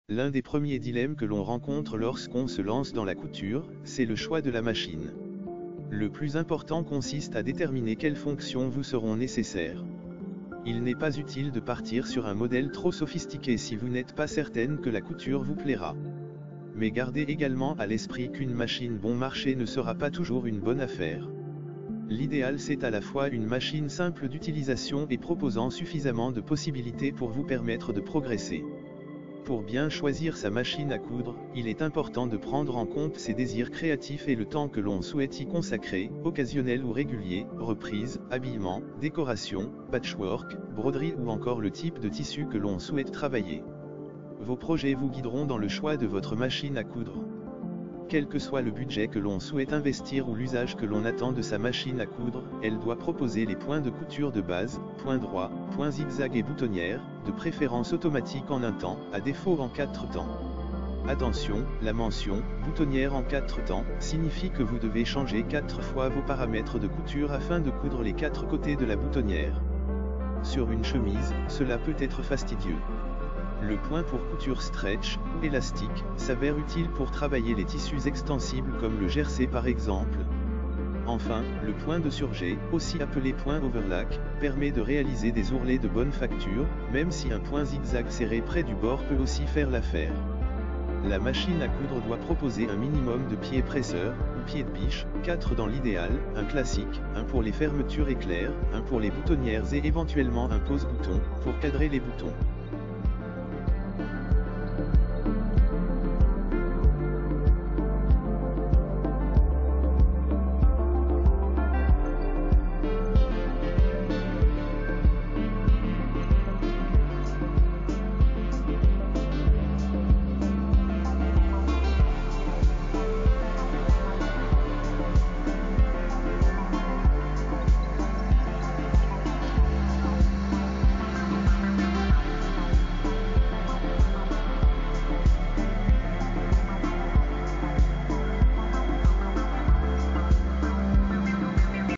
L'un des premiers dilemmes que l'on rencontre lorsqu'on se lance dans la couture, c'est le choix de la machine. Le plus important consiste à déterminer quelles fonctions vous seront nécessaires. Il n'est pas utile de partir sur un modèle trop sophistiqué si vous n'êtes pas certaine que la couture vous plaira. Mais gardez également à l'esprit qu'une machine bon marché ne sera pas toujours une bonne affaire. L'idéal c'est à la fois une machine simple d'utilisation et proposant suffisamment de possibilités pour vous permettre de progresser. Pour bien choisir sa machine à coudre, il est important de prendre en compte ses désirs créatifs et le temps que l'on souhaite y consacrer, occasionnel ou régulier, reprise, habillement, décoration, patchwork, broderie ou encore le type de tissu que l'on souhaite travailler. Vos projets vous guideront dans le choix de votre machine à coudre. Quel que soit le budget que l'on souhaite investir ou l'usage que l'on attend de sa machine à coudre, elle doit proposer les points de couture de base, points droits, points zigzag et boutonnières, de préférence automatique en un temps, à défaut en 4 temps. Attention, la mention « boutonnière en 4 temps » signifie que vous devez changer 4 fois vos paramètres de couture afin de coudre les 4 côtés de la boutonnière. Sur une chemise, cela peut être fastidieux. Le point pour couture stretch, ou élastique, s'avère utile pour travailler les tissus extensibles comme le jersey par exemple. Enfin, le point de surjet, aussi appelé point overlock, permet de réaliser des ourlets de bonne facture, même si un point zigzag serré près du bord peut aussi faire l'affaire. La machine à coudre doit proposer un minimum de pieds presseurs, ou pieds de biche, 4 dans l'idéal, un classique, un pour les fermetures éclairs, un pour les boutonnières et éventuellement un pose-bouton, pour cadrer les boutons.